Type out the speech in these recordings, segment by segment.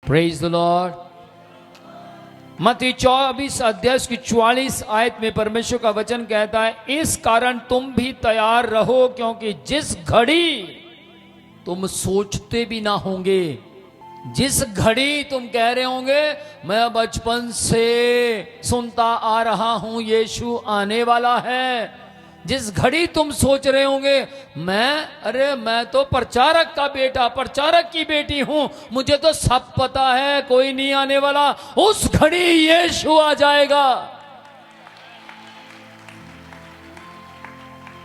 Praise the Lord. मत्ती 24 अध्याय की 44 आयत में परमेश्वर का वचन कहता है, इस कारण तुम भी तैयार रहो, क्योंकि जिस घड़ी तुम सोचते भी ना होंगे, जिस घड़ी तुम कह रहे होंगे मैं बचपन से सुनता आ रहा हूं यीशु आने वाला है, जिस घड़ी तुम सोच रहे होंगे मैं तो प्रचारक का बेटा, प्रचारक की बेटी हूं, मुझे तो सब पता है, कोई नहीं आने वाला, उस घड़ी यीशु आ जाएगा।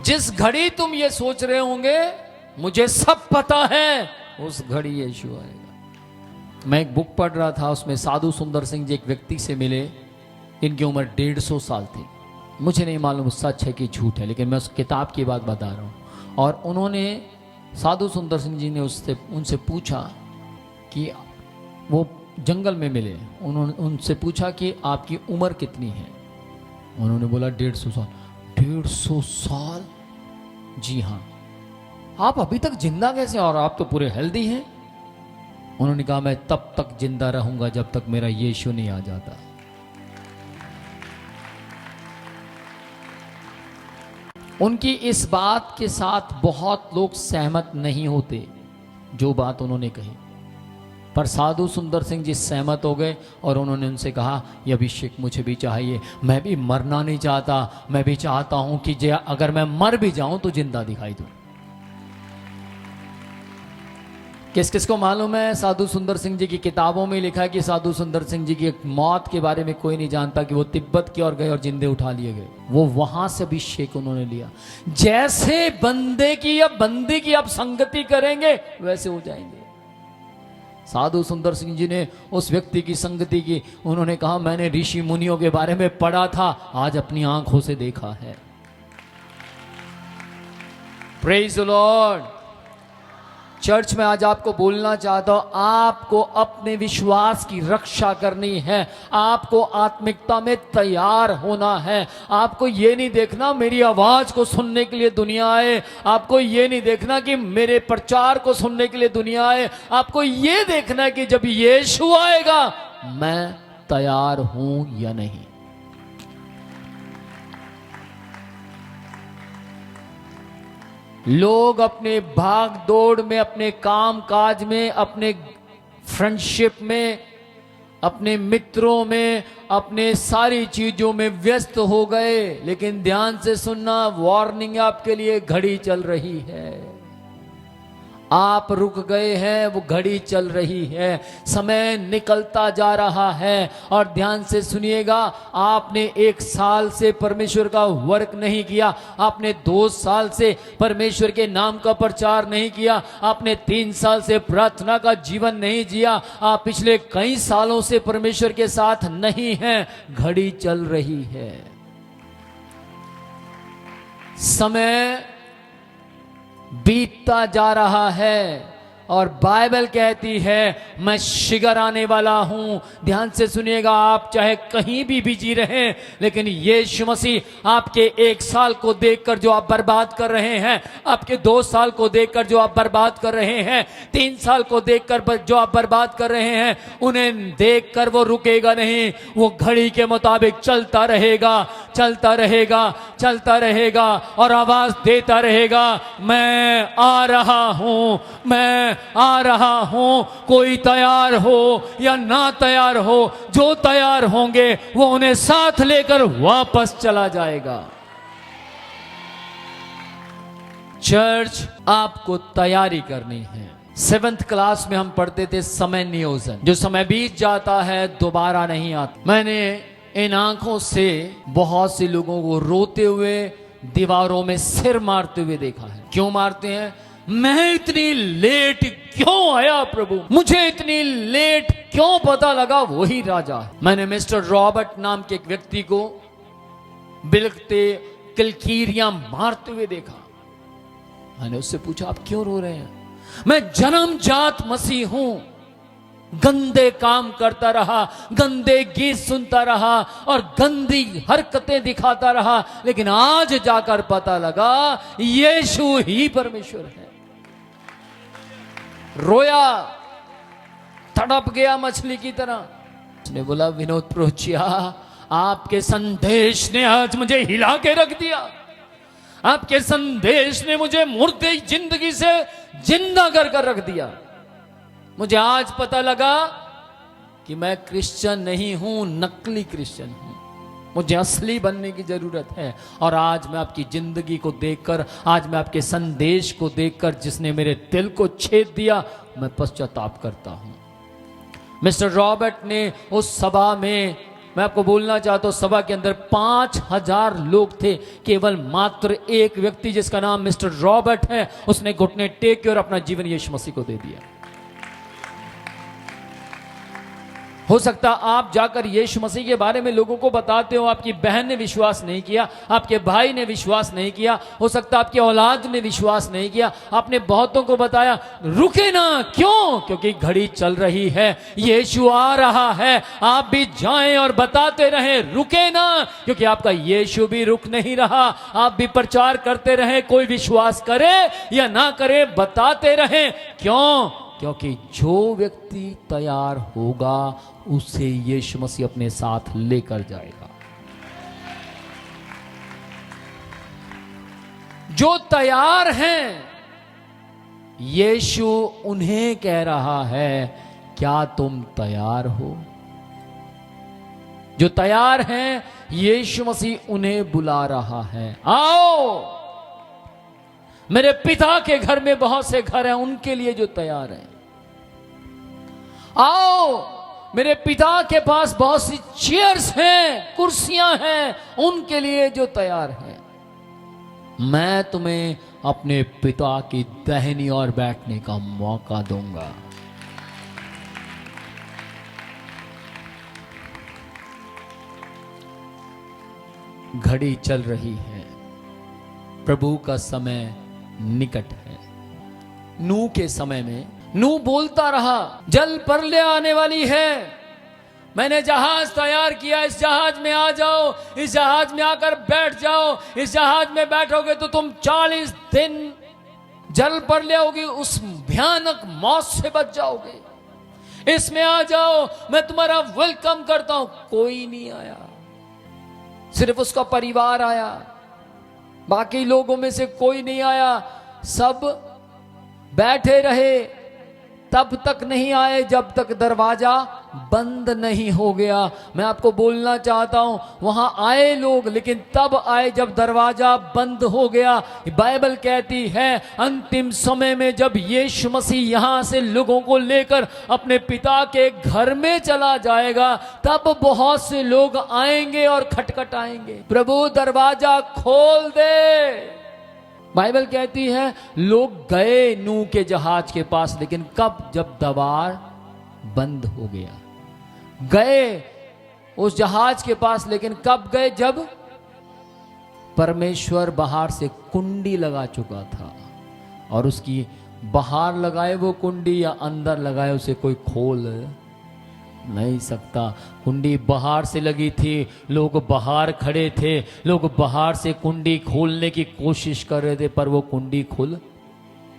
जिस घड़ी तुम ये सोच रहे होंगे मुझे सब पता है, उस घड़ी यीशु आएगा। मैं एक बुक पढ़ रहा था, उसमें साधु सुंदर सिंह जी एक व्यक्ति से मिले, इनकी उम्र 150 साल थी। मुझे नहीं मालूम सच है कि झूठ है, लेकिन मैं उस किताब की बात बता रहा हूँ। और उन्होंने, साधु सुंदर सिंह जी ने उनसे पूछा कि वो जंगल में मिले, उन्होंने उनसे पूछा कि आपकी उम्र कितनी है। उन्होंने बोला 150 साल। 150 साल? जी हाँ। आप अभी तक जिंदा कैसे, और आप तो पूरे हेल्दी हैं। उन्होंने कहा मैं तब तक जिंदा रहूंगा जब तक मेरा यीशु नहीं आ जाता। उनकी इस बात के साथ बहुत लोग सहमत नहीं होते, जो बात उन्होंने कही, पर साधु सुंदर सिंह जी सहमत हो गए और उन्होंने उनसे कहा ये अभिषेक मुझे भी चाहिए, मैं भी मरना नहीं चाहता, मैं भी चाहता हूं कि अगर मैं मर भी जाऊं तो जिंदा दिखाई दूं। किस किस को मालूम है, साधु सुंदर सिंह जी की किताबों में लिखा है कि साधु सुंदर सिंह जी की मौत के बारे में कोई नहीं जानता, कि वो तिब्बत की ओर गए और जिंदे उठा लिए गए। वो वहां से अभिषेक उन्होंने लिया। जैसे बंदे की या बंदी की आप संगति करेंगे वैसे हो जाएंगे। साधु सुंदर सिंह जी ने उस व्यक्ति की संगति की। उन्होंने कहा मैंने ऋषि मुनियों के बारे में पढ़ा था, आज अपनी आंखों से देखा है। Praise the Lord. चर्च में आज आपको बोलना चाहता हूं, आपको अपने विश्वास की रक्षा करनी है, आपको आत्मिकता में तैयार होना है। आपको ये नहीं देखना मेरी आवाज को सुनने के लिए दुनिया आए, आपको ये नहीं देखना कि मेरे प्रचार को सुनने के लिए दुनिया आए, आपको ये देखना है कि जब यीशु आएगा मैं तैयार हूं या नहीं। लोग अपने भाग दौड़ में, अपने काम काज में, अपने फ्रेंडशिप में, अपने मित्रों में, अपने सारी चीजों में व्यस्त हो गए, लेकिन ध्यान से सुनना, वार्निंग आपके लिए, घड़ी चल रही है। आप रुक गए हैं, वो घड़ी चल रही है, समय निकलता जा रहा है। और ध्यान से सुनिएगा, आपने 1 साल से परमेश्वर का वर्क नहीं किया, आपने 2 साल से परमेश्वर के नाम का प्रचार नहीं किया, आपने 3 साल से प्रार्थना का जीवन नहीं जिया, आप पिछले कई सालों से परमेश्वर के साथ नहीं हैं। घड़ी चल रही है, समय बीतता जा रहा है, और बाइबल कहती है मैं शीघ्र आने वाला हूं। ध्यान से सुनिएगा, आप चाहे कहीं भी बिजी रहें, लेकिन यीशु मसीह आपके 1 साल को देखकर जो आप बर्बाद कर रहे हैं, आपके 2 साल को देखकर जो आप बर्बाद कर रहे हैं, 3 साल को देखकर जो आप बर्बाद कर रहे हैं, उन्हें देखकर वो रुकेगा नहीं, वो घड़ी के मुताबिक चलता रहेगा, चलता रहेगा, चलता रहेगा, और आवाज देता रहेगा मैं आ रहा हूं, मैं आ रहा हूं। कोई तैयार हो या ना तैयार हो, जो तैयार होंगे वो उन्हें साथ लेकर वापस चला जाएगा। चर्च, आपको तैयारी करनी है। 7th क्लास में हम पढ़ते थे समय नियोजन। जो समय बीत जाता है दोबारा नहीं आता। मैंने इन आंखों से बहुत से लोगों को रोते हुए, दीवारों में सिर मारते हुए देखा है। क्यों मारते हैं? मैं इतनी लेट क्यों आया प्रभु, मुझे इतनी लेट क्यों पता लगा वही राजा है। मैंने मिस्टर रॉबर्ट नाम के एक व्यक्ति को बिलखते किलकीरियां मारते हुए देखा। मैंने उससे पूछा आप क्यों रो रहे हैं? मैं जन्मजात मसीह हूं, गंदे काम करता रहा, गंदे गीत सुनता रहा और गंदी हरकतें दिखाता रहा, लेकिन आज जाकर पता लगा यीशु ही परमेश्वर है। रोया, तड़प गया मछली की तरह। उसने बोला, विनोद प्रोचिया, आपके संदेश ने आज मुझे हिला के रख दिया। आपके संदेश ने मुझे मुर्दे जिंदगी से जिंदा कर कर रख दिया। मुझे आज पता लगा कि मैं क्रिश्चियन नहीं हूं, नकली क्रिश्चियन हूं। मुझे असली बनने की जरूरत है। और आज मैं आपकी जिंदगी को देखकर, आज मैं आपके संदेश को देखकर, जिसने मेरे दिल को छेद दिया, मैं पश्चाताप करता हूं। मिस्टर रॉबर्ट ने उस सभा में, मैं आपको बोलना चाहता हूं, सभा के अंदर 5000 लोग थे, केवल मात्र एक व्यक्ति जिसका नाम मिस्टर रॉबर्ट है, उसने घुटने टेक के और अपना जीवन यीशु मसीह को दे दिया। हो सकता आप जाकर यीशु मसीह के बारे में लोगों को बताते हो, आपकी बहन ने विश्वास नहीं किया, आपके भाई ने विश्वास नहीं किया, हो सकता आपकी औलाद ने विश्वास नहीं किया, आपने बहुतों को बताया। रुके ना, क्यों? क्योंकि घड़ी चल रही है, यीशु आ रहा है। आप भी जाएं और बताते रहें, रुके ना, क्योंकि आपका यीशु भी रुक नहीं रहा। आप भी प्रचार करते रहें, कोई विश्वास करे या ना करे, बताते रहें। क्यों? क्योंकि जो व्यक्ति तैयार होगा उसे यीशु मसीह अपने साथ लेकर जाएगा। जो तैयार हैं, यीशु उन्हें कह रहा है, क्या तुम तैयार हो? जो तैयार हैं, यीशु मसीह उन्हें बुला रहा है। आओ, मेरे पिता के घर में बहुत से घर हैं, उनके लिए जो तैयार हैं। आओ, मेरे पिता के पास बहुत सी चेयर्स हैं, कुर्सियां हैं, उनके लिए जो तैयार हैं। मैं तुम्हें अपने पिता की दाहिनी ओर बैठने का मौका दूंगा। घड़ी चल रही है, प्रभु का समय निकट है। नूह के समय में नूह बोलता रहा, जल प्रलय आने वाली है, मैंने जहाज तैयार किया, इस जहाज में आ जाओ, इस जहाज में आकर बैठ जाओ। इस जहाज में बैठोगे तो तुम 40 दिन जल प्रलय होगी, उस भयानक मौत से बच जाओगे। इसमें आ जाओ, मैं तुम्हारा वेलकम करता हूं। कोई नहीं आया, सिर्फ उसका परिवार आया, बाकी लोगों में से कोई नहीं आया। सब बैठे रहे, तब तक नहीं आए जब तक दरवाजा बंद नहीं हो गया। मैं आपको बोलना चाहता हूं, वहां आए लोग, लेकिन तब आए जब दरवाजा बंद हो गया। बाइबल कहती है अंतिम समय में जब यीशु मसीह यहां से लोगों को लेकर अपने पिता के घर में चला जाएगा, तब बहुत से लोग आएंगे और खटखटाएंगे, प्रभु दरवाजा खोल दे। बाइबल कहती है लोग गए नूह के जहाज के पास, लेकिन कब? जब दरवार बंद हो गया। गए उस जहाज के पास, लेकिन कब गए? जब परमेश्वर बाहर से कुंडी लगा चुका था, और उसकी बाहर लगाए वो कुंडी या अंदर लगाए उसे कोई खोल नहीं सकता। कुंडी बाहर से लगी थी, लोग बाहर खड़े थे, लोग बाहर से कुंडी खोलने की कोशिश कर रहे थे, पर वो कुंडी खुल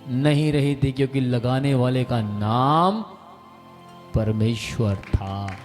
नहीं रही थी, क्योंकि लगाने वाले का नाम परमेश्वर था।